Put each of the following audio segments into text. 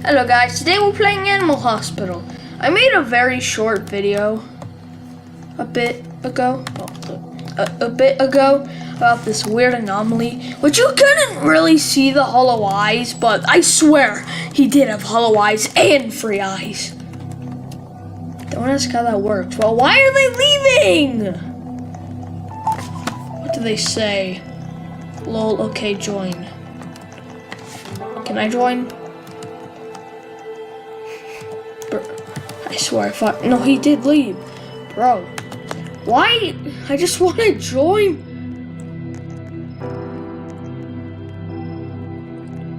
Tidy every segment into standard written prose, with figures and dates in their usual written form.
Hello guys, today we're playing Animal Hospital. I made a very short video a bit ago about this weird anomaly, which you couldn't really see the hollow eyes, but I swear he did have hollow eyes and free eyes. Don't ask how that works. Well, why are they leaving? What do they say? Lol, okay, join. Can I join? I swear I thought, no, he did leave. Bro, why? I just want to join.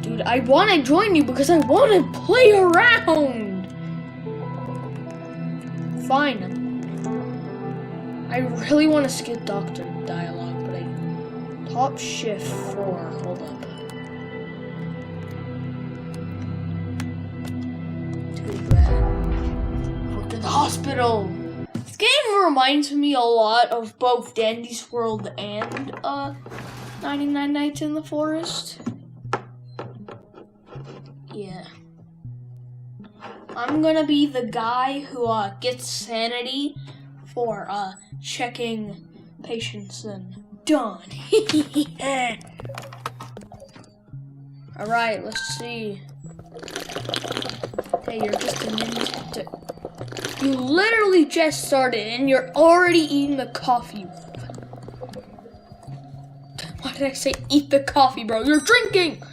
Dude, I want to join you because I want to play around. Fine. I really want to skip doctor dialogue, but top shift 4, hold up. Too bad. To the hospital. This game reminds me a lot of both Dandy's World and 99 Nights in the Forest. Yeah. I'm gonna be the guy who gets sanity for checking patients in. Done. Alright, let's see. Hey, you're just an intern. You literally just started and you're already eating the coffee. Why did I say eat the coffee, bro? You're drinking!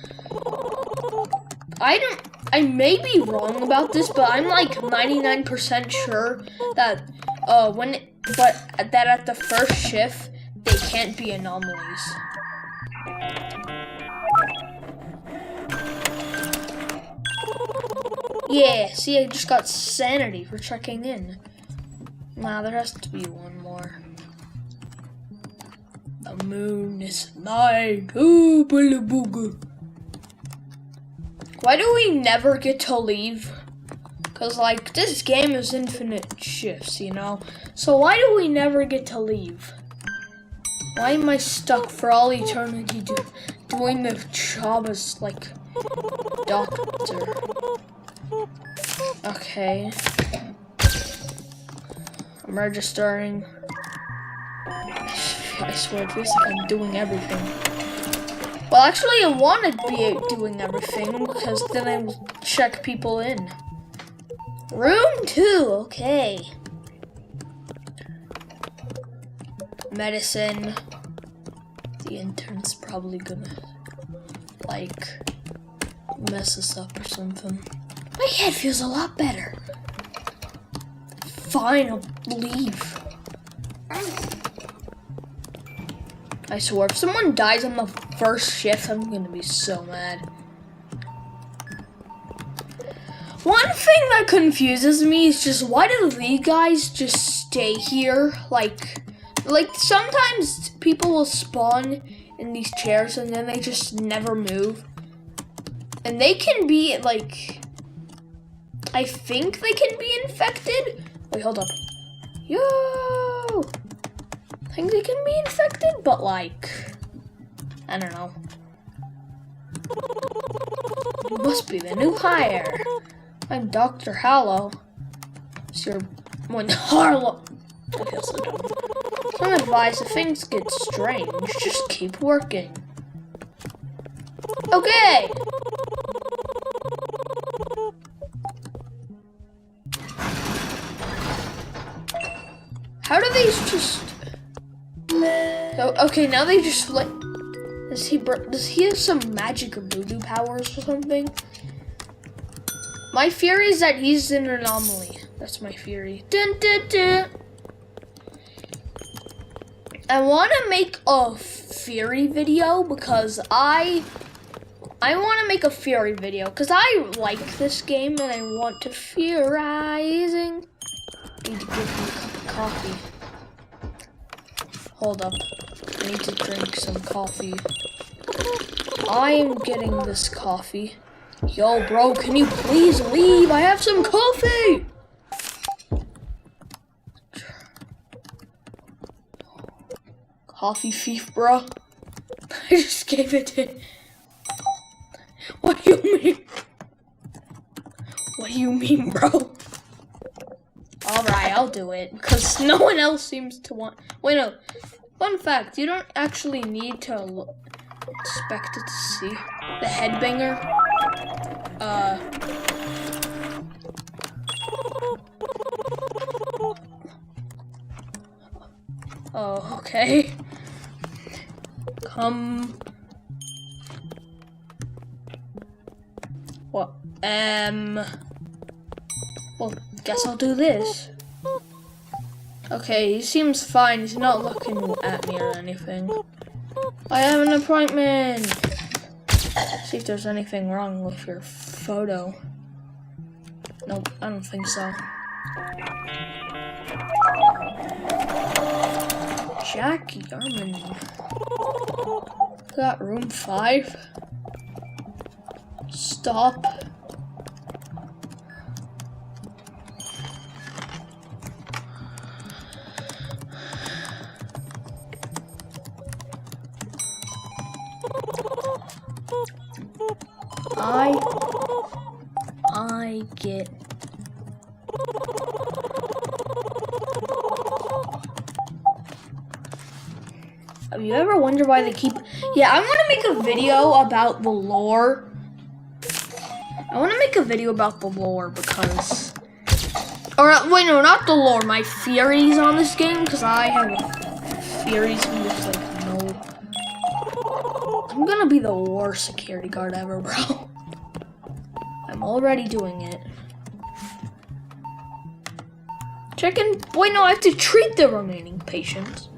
I may be wrong about this, but I'm like 99% sure that that at the first shift they can't be anomalies. Yeah, see, I just got sanity for checking in. Nah, there has to be one more. The moon is mine. Ooh, booga booga. Why do we never get to leave? Cause like this game is infinite shifts, you know? So why do we never get to leave? Why am I stuck for all eternity doing the job as like doctor? Okay. I'm registering. I swear it feels like I'm doing everything. Well, actually, I want to be doing everything because then I will check people in. Room 2, okay. Medicine. The intern's probably gonna, like, mess us up or something. My head feels a lot better. Fine, I'll leave. I swear, if someone dies on the first shift, I'm gonna be so mad. One thing that confuses me is just why do these guys just stay here? Like sometimes people will spawn in these chairs and then they just never move. And they can be like, I think they can be infected. Wait, hold up. Yo! I think they can be infected, but like, I don't know. You must be the new hire. I'm Dr. Hallow. It's your one Harlow. I feel so dumb. Some advice, if things get strange, just keep working. Okay. How do these just? Oh, okay, now they just like. Does he have some magic or voodoo powers or something? My theory is that he's an anomaly. That's my theory. Dun, dun, dun. I want to make a theory video because I want to make a theory video because I like this game and I want to theorizing. Need to give me a cup of coffee. Hold up. I need to drink some coffee. I am getting this coffee. Yo, bro, can you please leave? I have some coffee! Coffee thief, bro. I just gave it to... What do you mean? What do you mean, bro? Alright, I'll do it. Because no one else seems to want... Wait, no. Fun fact, you don't actually need to expect it to see. The headbanger. Oh, okay. Come... What? Well, guess I'll do this. Okay, he seems fine. He's not looking at me or anything. I have an appointment. See if there's anything wrong with your photo. Nope, I don't think so. Jackie Armin. Got room 5. Stop. I get. Have you ever wondered why they keep... Yeah, I want to make a video about the lore. I want to make a video about the lore because... Or, wait, no, not the lore. My theories on this game, because I have theories from just, like, no... I'm gonna be the worst security guard ever, bro. I'm already doing it. Chicken... Wait, no, I have to treat the remaining patients.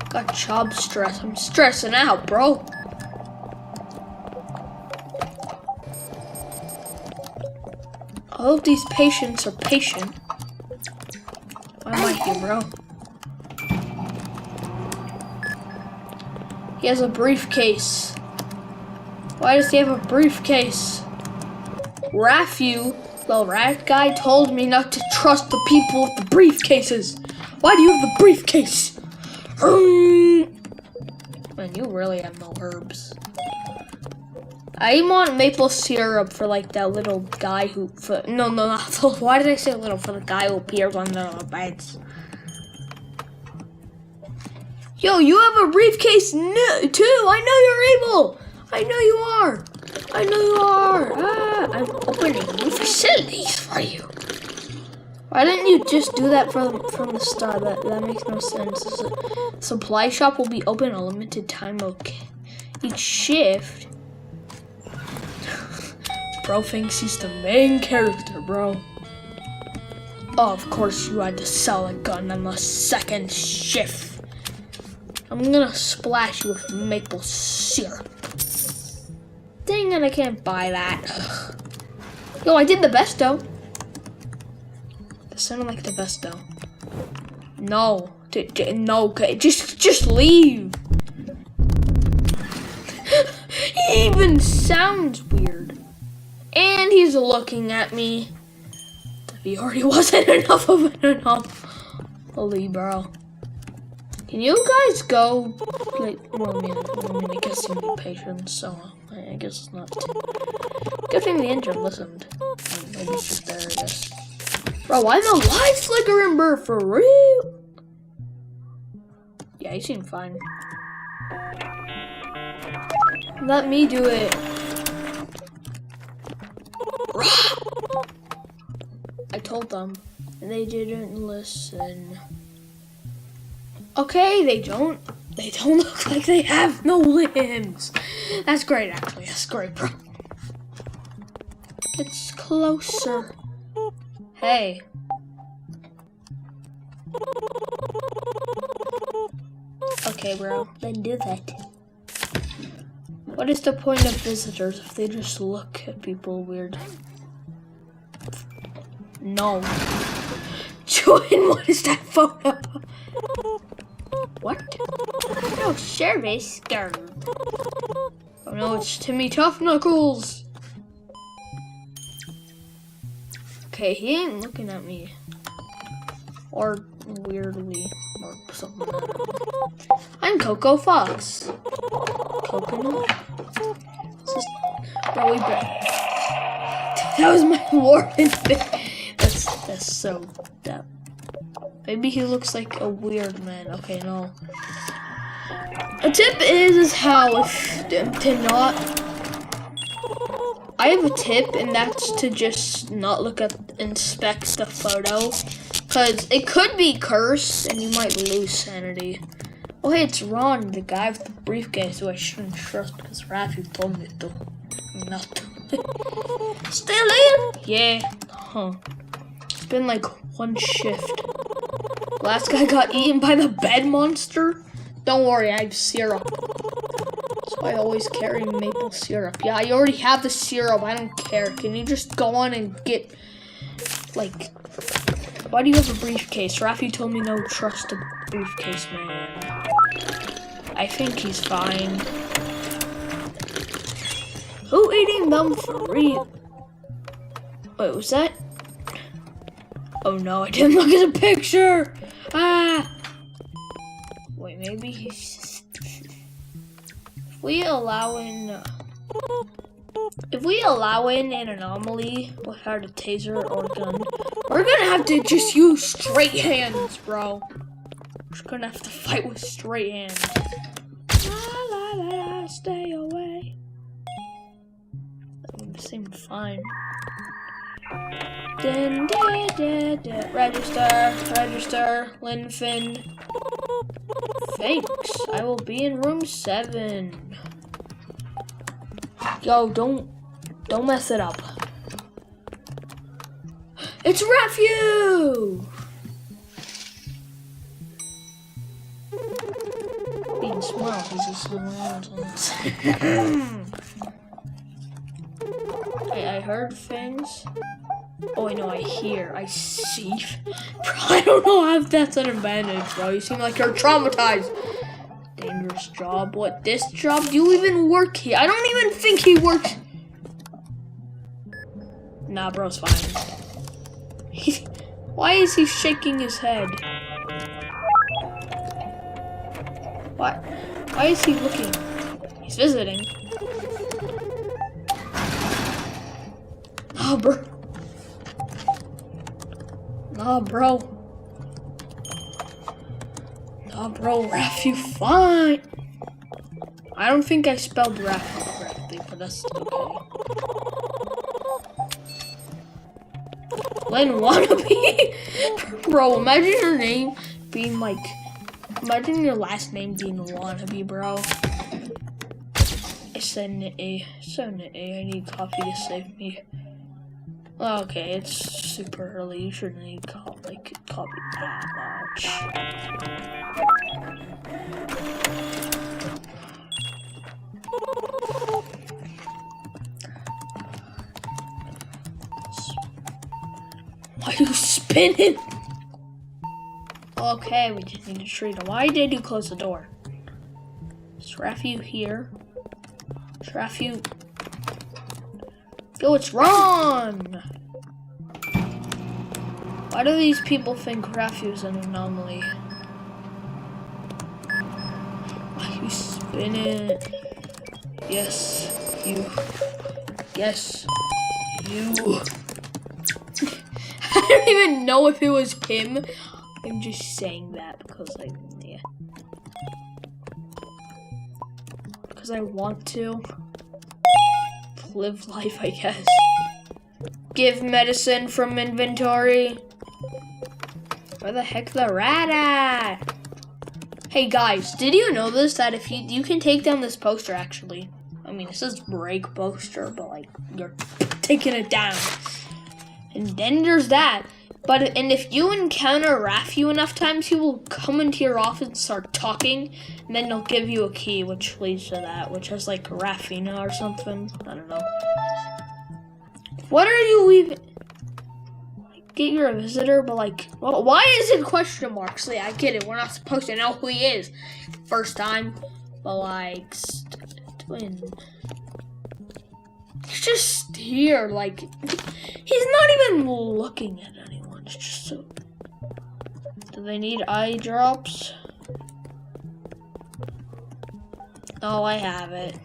Got job stress. I'm stressing out, bro. I hope these patients are patient. Why am I here, bro? He has a briefcase. Why does he have a briefcase? Rafu, the rat guy, told me not to trust the people with the briefcases. Why do you have the briefcase? Man, you really have no herbs. I want maple syrup for like that little guy who... No, not why did I say little? For the guy who appears on the beds. Yo, you have a briefcase too. I know you're evil. I know you are. I know you are. I'm opening new facilities for you. Why didn't you just do that from the start? That makes no sense. The supply shop will be open a limited time. Okay. Each shift. Bro thinks he's the main character, bro. Oh, of course you had to sell a gun on the second shift. I'm gonna splash you with maple syrup. Dang it, I can't buy that. Ugh. Yo, I did the best though. That sounded like the best though. No, no, just leave. He even sounds weird. And he's looking at me. If he already wasn't enough of an anomaly, bro. Can you guys go? Like, well, I mean, I guess you need patience, so I guess it's not too. Good thing the engine listened. Maybe it's just there, I guess. Bro, why the light flickering, bro? For real? Yeah, he seemed fine. Let me do it. I told them, and they didn't listen. Okay, they don't look like they have no limbs. That's great, actually. That's great, bro. It's closer. Hey. Okay, bro. Then do that. What is the point of visitors if they just look at people weird? No. Join, what is that photo? What? No service guard. Oh no, it's Timmy Tough Knuckles. Okay, he ain't looking at me. Or weirdly or something. I'm Coco Fox. Coconut? Bro, that was my warden. That's so dumb. Maybe he looks like a weird man. Okay, no. A tip is how to not. I have a tip, and that's to just not inspect the photo, cause it could be cursed, and you might lose sanity. Oh hey, it's Ron, the guy with the briefcase who I shouldn't trust because Rafi told me to not to. Still in? Yeah. Huh. It's been like one shift. Last guy got eaten by the bed monster. Don't worry, I have syrup. So I always carry maple syrup. Yeah, I already have the syrup. I don't care. Can you just go on and get, like, why do you have a briefcase? Rafi told me no trust a briefcase man. I think he's fine. Who eating them for real? Wait, was that? Oh no, I didn't look at the picture. Ah. Wait, maybe he's. If we allow in an anomaly without a taser or gun, we're gonna have to just use straight hands, bro. We're just gonna have to fight with straight hands. La la la, stay away. That would seem fine. Dun, da, da, da. Register, Linfin. Thanks. I will be in room 7. Yo, don't mess it up. It's Rafu! Being smart, he's just around. I heard things. Oh, I know, I see. Bro, I don't know if that's an advantage, bro. You seem like you're traumatized. Dangerous job. What, this job? Do you even work here? I don't even think he works. Nah, bro's fine. Why is he shaking his head? What? Why is he looking? He's visiting. Oh, bro. Nah, bro. Raph, you fine. I don't think I spelled Raph correctly, but that's okay. Len Wannabe? Bro, imagine your name being like, imagine your last name being Wannabe, bro. It's so nitty. I need coffee to save me. Okay, it's super early. You shouldn't need coffee that much. Why are you spinning? Okay, we just need to treat him. Why did you close the door? Is Rafu here? Is Rafu? Yo, it's Ron! Why do these people think Rafu's an anomaly? Why you spin it? Yes, you. I don't even know if it was him. I'm just saying that because because I want to live life, I guess. Give medicine from inventory. Where the heck the rat at? Hey guys, did you know this? That if you can take down this poster actually. I mean, it says break poster, but like you're taking it down. And then there's that. And if you encounter Rafu enough times, he will come into your office and start talking, and then they'll give you a key, which leads to that, which has like Rafina or something. I don't know. What are you even? Get you're a visitor, but like, well, why is it question marks? See, I get it. We're not supposed to know who he is first time, but like, twin. He's just here, like, he's not even looking at anyone. It's just so. Do they need eye drops? Oh, I have it.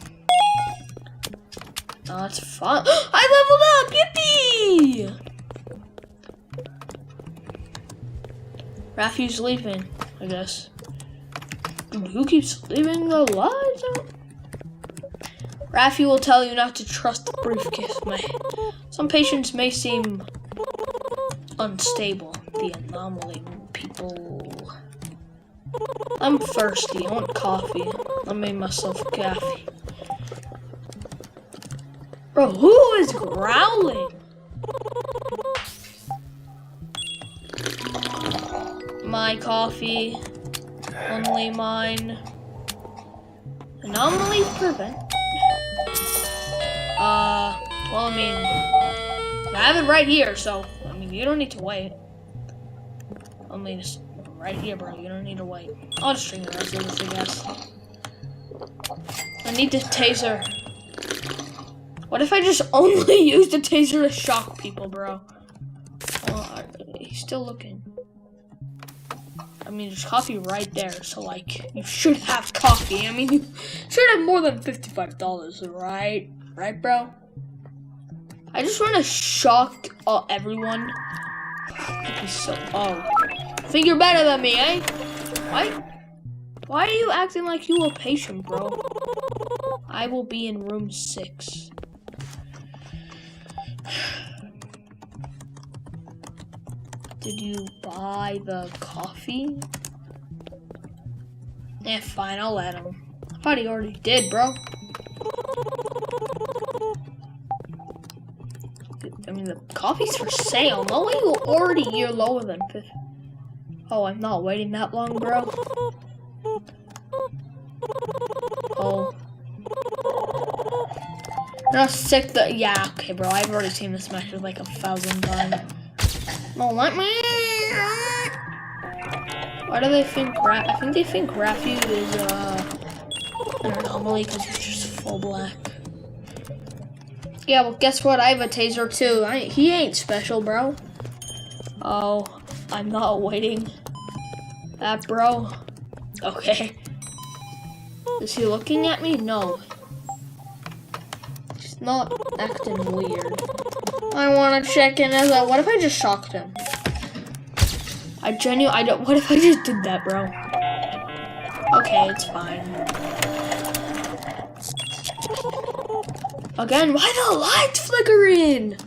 Oh, it's fun. I leveled up! Yippee! Rafi's leaving, I guess. Dude, who keeps leaving the lights out? Rafi will tell you not to trust the briefcase. Some patients may seem unstable. The anomaly people. I'm thirsty. I want coffee. I made myself coffee. Bro, who is growling? My coffee. Only mine. Anomaly prevent. Well, I mean, I have it right here, so, I mean, you don't need to wait. I mean, it's right here, bro. You don't need to wait. I'll just drink the rest of this, I guess. I need the taser. What if I just only use the taser to shock people, bro? Oh, he's still looking. I mean, there's coffee right there, so, like, you should have coffee. I mean, you should have more than $55, right? Right, bro? I just want to shock everyone. Oh. Think you're better than me, eh? Why are you acting like you a patient, bro? I will be in room 6. Did you buy the coffee? Eh, fine, I'll let him. I thought he already did, bro. I mean, the coffee's for sale. No way you're lower than 50. Oh, I'm not waiting that long, bro. Oh. Not sick the. Yeah, okay, bro. I've already seen this match like 1,000 times. No, let me. Why do they think I think they think Rafi is an anomaly because he's just full black. Yeah, well, guess what? I have a taser too. He ain't special, bro. Oh, I'm not waiting. That, bro. Okay. Is he looking at me? No. He's not acting weird. I want to check in as what if I just shocked him? What if I just did that, bro? Okay, it's fine. Again, why the lights flickering?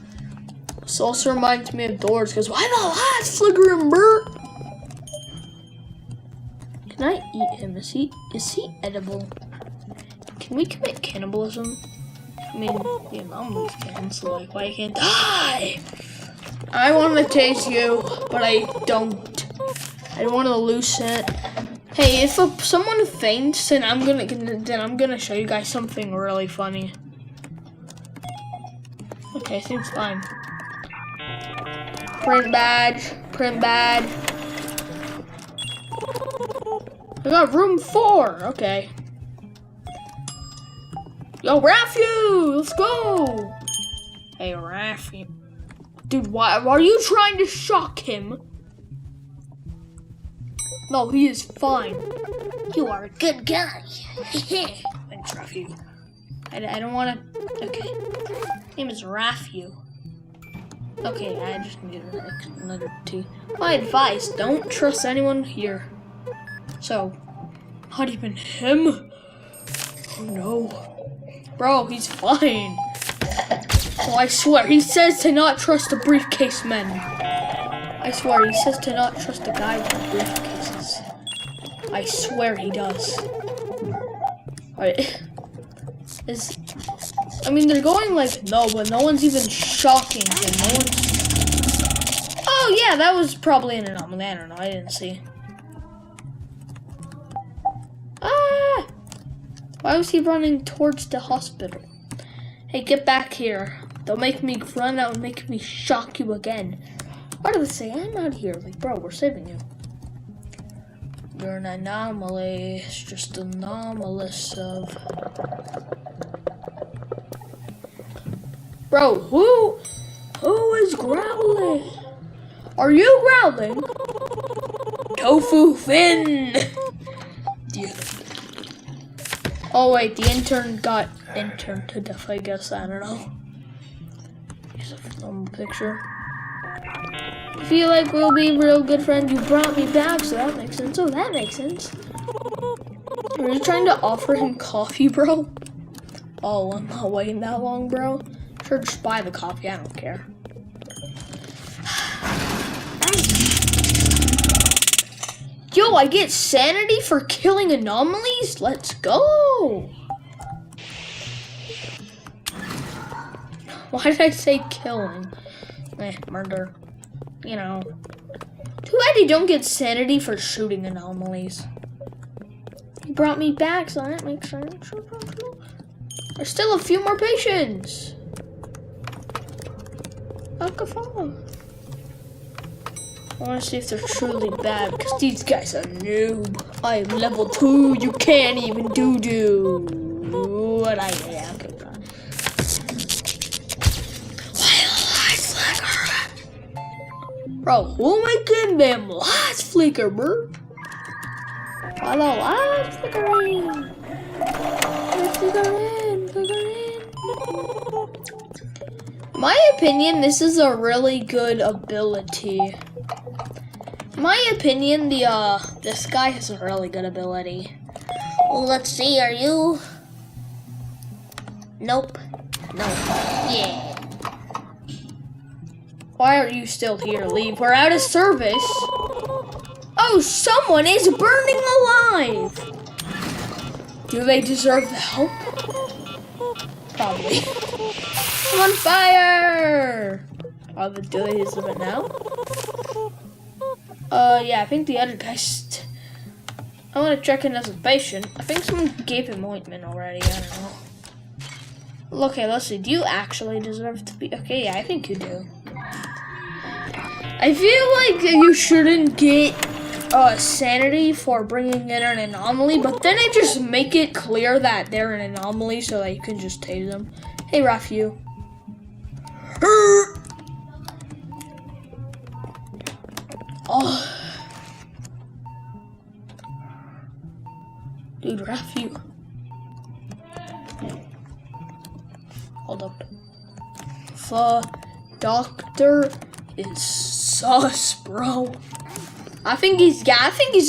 This also reminds me of doors, because why the lights flickering, bro? Can I eat him? Is he edible? Can we commit cannibalism? I mean, the anomalies can, so like, why can't I? I want to taste you, but I don't. I don't want to lose it. Hey, if someone faints, then I'm gonna show you guys something really funny. Okay, seems fine. Print badge. I got room 4. Okay. Yo, Rafi, let's go. Hey, Rafi. Dude, why are you trying to shock him? No, he is fine. You are a good guy. Thanks, Rafi. I don't want to. Okay. Name is Rafi. Okay, I just need another 2. My advice: don't trust anyone here. So, not even him. Oh no, bro, he's fine. Oh, I swear, he says to not trust the briefcase men. I swear, he says to not trust the guy with the briefcases. I swear he does. Alright. I mean, they're going like, no, but no one's even shocking him. No one's... Oh, yeah, that was probably an anomaly. I don't know, I didn't see. Ah! Why was he running towards the hospital? Hey, get back here. Don't make me run out and make me shock you again. Why do they say I'm out here? Like, bro, we're saving you. You're an anomaly. It's just anomalous of... Bro, who is growling? Are you growling? Tofu Finn! Yeah. Oh wait, the intern got interned to death, I guess. I don't know. Here's a film picture. I feel like we'll be real good friends. You brought me back, so that makes sense. Oh, that makes sense. Are you trying to offer him coffee, bro? Oh, I'm not waiting that long, bro. Sure, just buy the coffee. I don't care. Yo, I get sanity for killing anomalies? Let's go! Why did I say killing? Murder. You know. Too bad you don't get sanity for shooting anomalies. You brought me back, so that makes sense. There's still a few more patients. Alcohol. I want to see if they're truly bad, because these guys are noob. I am level 2, you can't even do. What yeah, okay, bro. Why the lights flicker? Bro, who making them lights flicker, bro? Why the lights flickering? In my opinion, this is a really good ability. In my opinion, this guy has a really good ability. Well, let's see, are you? Nope. No. Yeah. Why are you still here? Leave. We're out of service. Oh, someone is burning alive. Do they deserve the help? Probably. I'm on fire. Oh, do they deserve it now? Yeah, I think the other guy's... I want to check in as a patient. I think someone gave him ointment already. I don't know. Okay, let's see. Do you actually deserve to be... Okay, yeah, I think you do. I feel like you shouldn't get sanity for bringing in an anomaly, but then I just make it clear that they're an anomaly so that you can just tase them. Hey, Rafu. Oh. Dude, Rafu. Hold up. The doctor is sus, bro. I think he's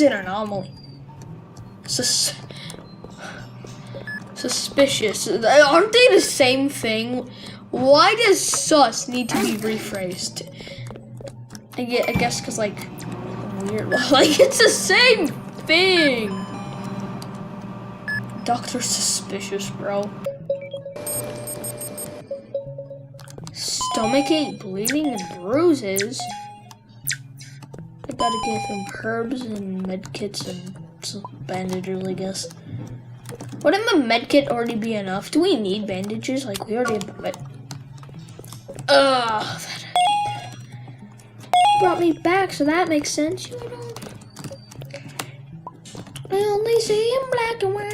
an anomaly. Suspicious. Aren't they the same thing? Why does sus need to be rephrased? I guess because, like, weird. Like, it's the same thing. Doctor suspicious, bro. Stomachache, bleeding, and bruises. I gotta give him herbs and medkits and some bandages, I guess. Wouldn't the medkit already be enough? Do we need bandages? Like, we already have it. Ugh. Brought me back, so that makes sense. You know? I only see in black and white.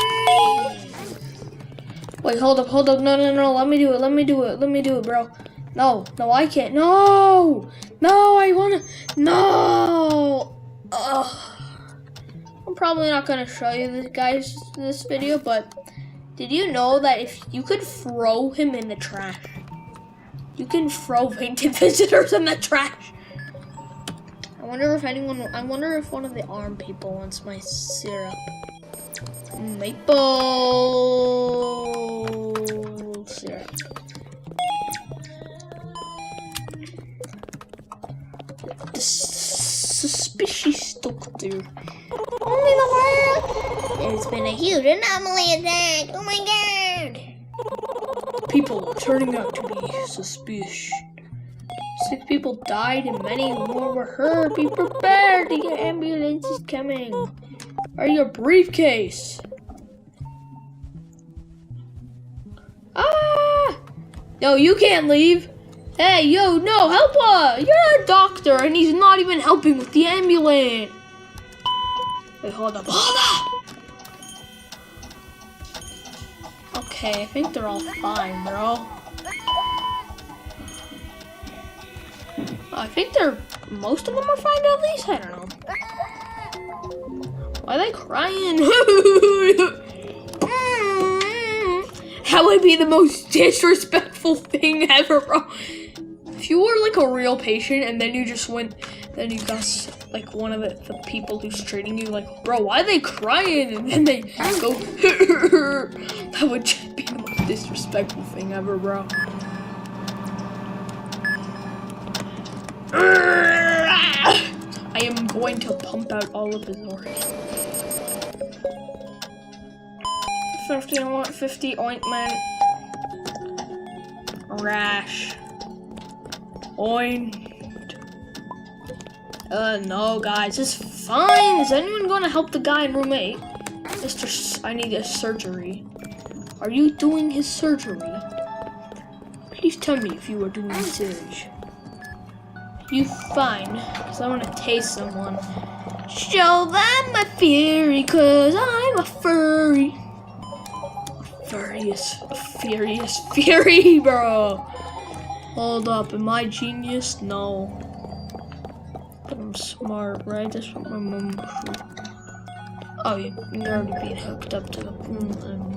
Wait, hold up. No. Let me do it, bro. No, I can't. No, I wanna. No. Ugh. I'm probably not gonna show you this video, but did you know that if you could throw him in the trash, you can throw painted visitors in the trash? I wonder if one of the arm people wants my syrup. Maple syrup. The suspicious doctor. Only the world. There's been a huge anomaly attack. Oh my god. People are turning out to be suspicious. 6 people died and many more were hurt. Be prepared. The ambulance is coming. Are your briefcase? Ah! No, you can't leave. Hey, yo, no, help us! You're a doctor and he's not even helping with the ambulance. Wait, hold up. Okay, I think they're all fine, bro. I think most of them are fine at least. I don't know. Why are they crying? That would be the most disrespectful thing ever, bro. If you were like a real patient and then you just went, then you got like one of the people who's treating you like, bro, why are they crying? And then they go, that would just be the most disrespectful thing ever, bro. I am going to pump out all of his orange. 50 ointment. Rash. Oint. No, guys, it's fine. Is anyone gonna help the guy in room 8? I need a surgery. Are you doing his surgery? Please tell me if you are doing surgery. You fine, because I want to taste someone. Show them my fury, cause I'm a furry. Furious fury, bro. Hold up, am I genius? No. But I'm smart, right? That's what my mom said. Oh, you're already being hooked up to the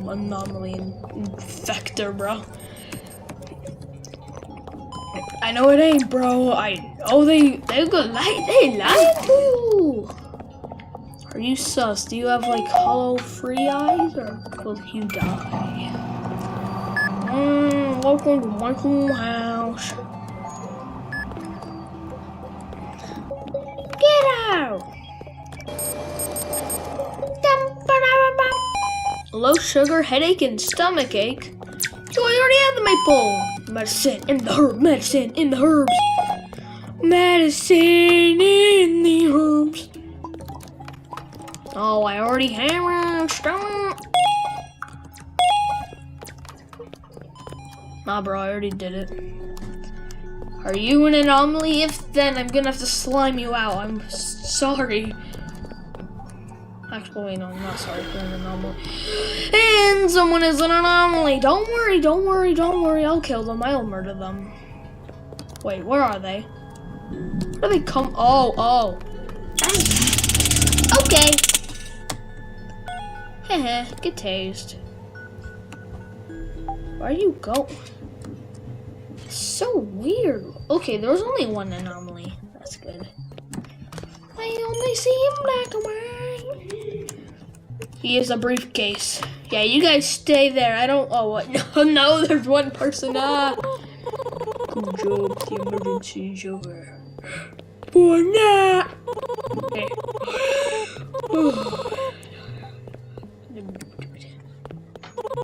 anomaly infector, bro. I know it ain't, bro. I know they lied to you. Are you sus? Do you have like hollow free eyes, or will you die? Welcome to my cool house. Get out! Low sugar, headache, and stomach ache. So I already have the maple. Medicine in the herb. Medicine in the herbs. Medicine in the herbs. Oh, I already hammered. Stop. Nah, bro, I already did it. Are you an anomaly? If then, I'm gonna have to slime you out. I'm sorry. Actually, no, I'm not sorry for an anomaly. And someone is an anomaly. Don't worry, don't worry, don't worry. I'll kill them. I'll murder them. Wait, where are they? Where do they come? Oh. Okay. Heh, get tased. Where do you go? It's so weird. Okay, there was only one anomaly. That's good. I only see him black and white. He is a briefcase. Yeah, you guys stay there. I don't. Oh, what? No, there's one person. Good job. The emergency's over. For now. Okay.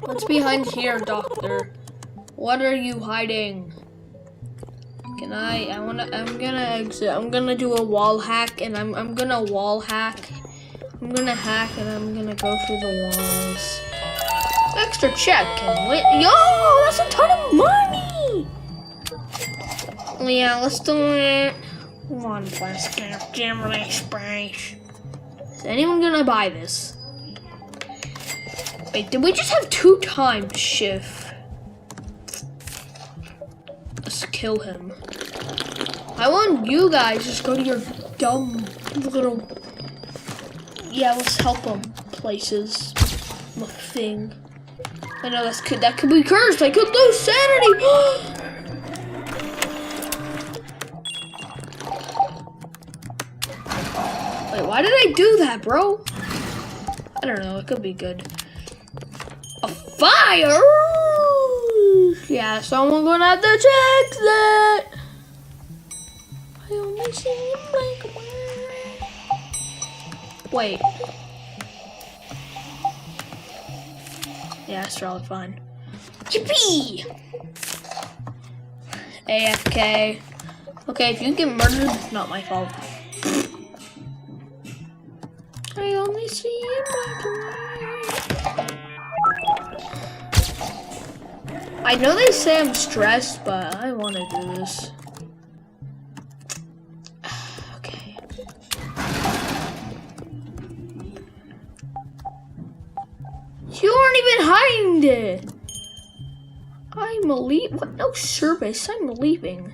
What's behind here, doctor? What are you hiding? I'm gonna exit. I'm gonna do a wall hack, and I'm gonna wall hack. I'm gonna hack, and I'm gonna go through the walls. Extra check. Yo, that's a ton of money. Yeah, let's do it. One plus Gemini space. Is anyone gonna buy this? Wait, did we just have 2 times shift? Let's kill him. I want you guys just go to your dumb little. Yeah, let's help him places. The thing. I know that could be cursed. I could lose sanity. Wait, why did I do that, bro? I don't know. It could be good. A fire. Yeah, someone gonna have to check that. I only see him black and white. Wait. Yeah, it's probably fine. Yippee! AFK. Okay, if you get murdered, it's not my fault. I only see him black and white. I know they say I'm stressed, but I want to do this. Okay. You aren't even hiding it. I'm leaving. What? No service. I'm leaving.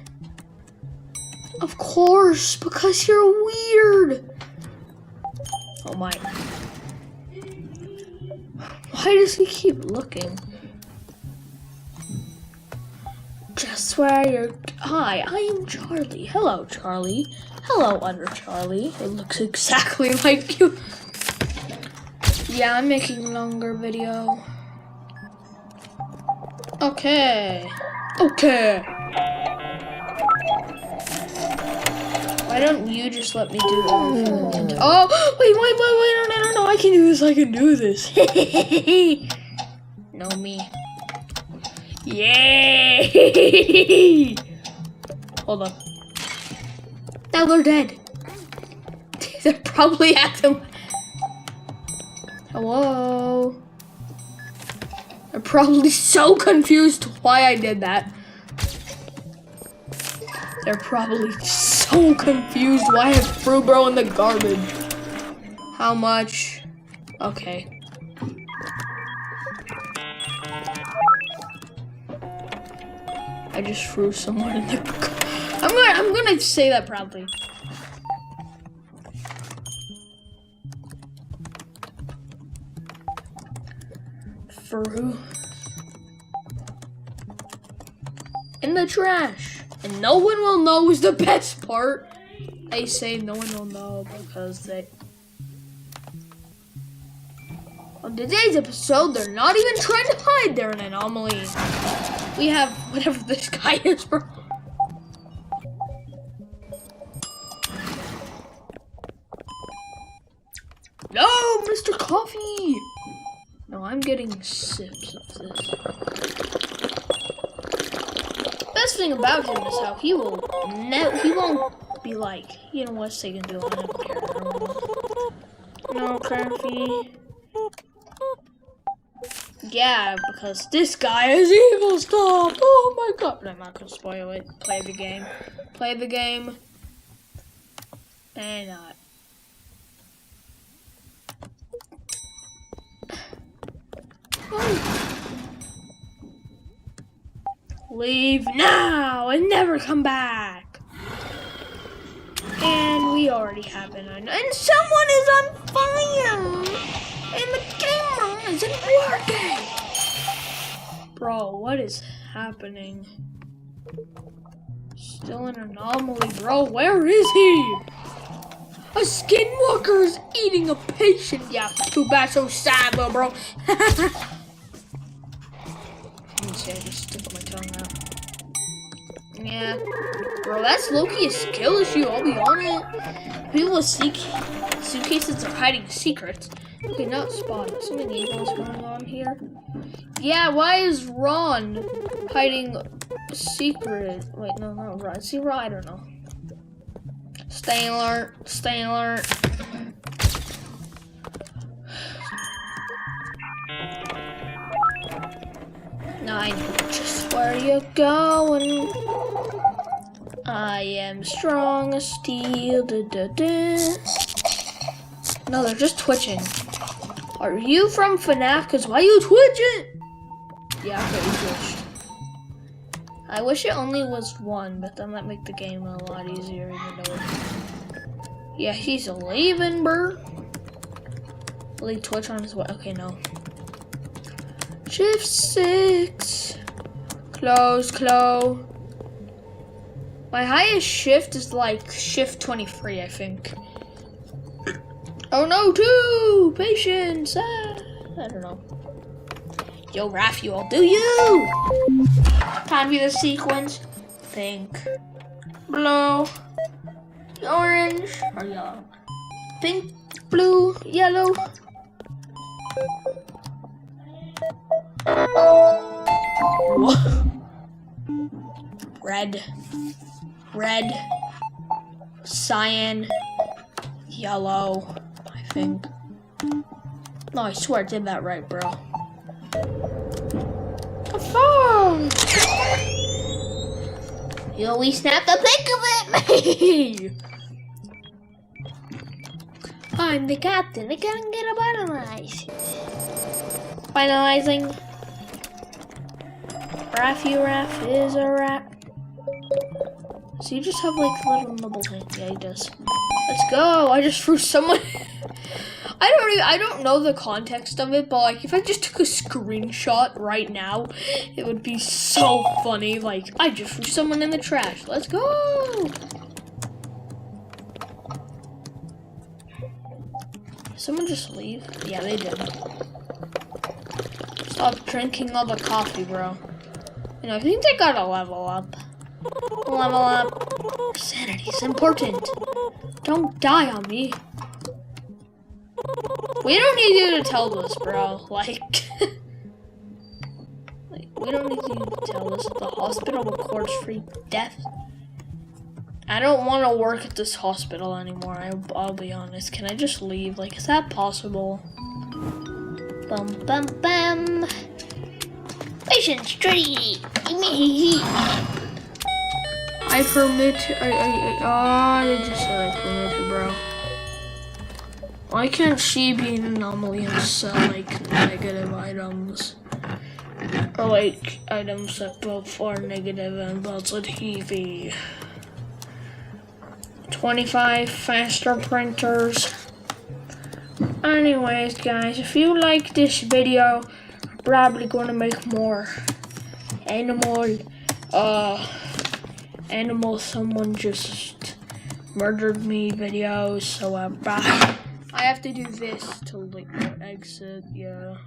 Of course, because you're weird. Oh my. Why does he keep looking? Just where you're... Hi, I am Charlie. Hello, Charlie. Hello, Under Charlie. It looks exactly like you. Yeah, I'm making a longer video. Okay. Okay. Why don't you just let me do it? Oh, wait, no, I can do this. No, me. Yay! Hold on. Now they're dead. They're probably acting. Hello? They're probably so confused why I did that. They're probably so confused why I threw bro in the garbage. How much? Okay. I just threw someone in the... I'm gonna say that proudly. Threw in the trash. And no one will know is the best part. They say no one will know because they... On today's episode, they're not even trying to hide. They're an anomaly. We have whatever this guy is, bro. No, Mr. Coffee. No, I'm getting sips of this. Best thing about him is how he won't be like, you know what, they can do. I don't care. No, Coffee. Yeah, because this guy is evil stuff. Oh my god. But I'm not gonna spoil it. Play the game. Play the game. And not. Leave now and never come back. And we already have it on. And someone is on fire. And the camera isn't working. Bro, what is happening? Still an anomaly, bro. Where is he? A skinwalker is eating a patient. Yeah, too bad, so sad, little bro. Let me see, I just stick my tongue out. Yeah. Bro, that's low-key a skill issue, I'll be on it. People with suitcases are hiding secrets. Okay, not spotted. Something evil's going on here. Yeah, why is Ron hiding a secret? Wait, no, not Ron. See, Ron, I don't know. Stay alert. Stay alert. Now I know just where you're going. I am strong as steel. Da, da, da. No, they're just twitching. Are you from FNAF? Cause why you twitching? Yeah, okay, you twitched. I wish it only was one, but then that make the game a lot easier, even though. Yeah, he's leaving, bro. Will he twitch on his way? Okay, no. Shift 6. Close. My highest shift is like shift 23, I think. Oh no, 2! Patience! I don't know. Yo, Raphael, do you? Time for the sequence. Pink. Blue. Orange. Or yellow. Pink, blue, yellow. Red. Cyan. Yellow. I think. No, I swear I did that right, bro. A phone! Yo, we snapped the pic of it! I'm the captain. I can't get a finalize. Finalizing. Raph is a rat. So you just have like little nibble thing. Yeah, he does. Let's go. I just threw someone. I don't know the context of it, but like if I just took a screenshot right now, it would be so funny. Like I just threw someone in the trash. Let's go. Someone just leave? Yeah, they did. Stop drinking all the coffee, bro. You know, I think they gotta level up. Level up. Sanity's important. Don't die on me. We don't need you to tell us, bro. Like we don't need you to tell us the hospital records free death. I don't want to work at this hospital anymore. I'll be honest. Can I just leave? Like, is that possible? Bum bum bum. Patient's ready. I permit. I just said I permit you, bro. Why can't she be an anomaly and sell like negative items? Or like items that both are negative and positive. 25 faster printers. Anyways, guys, if you like this video, I'm probably gonna make more animal. Someone just murdered me videos. So I have to do this to like exit. Yeah.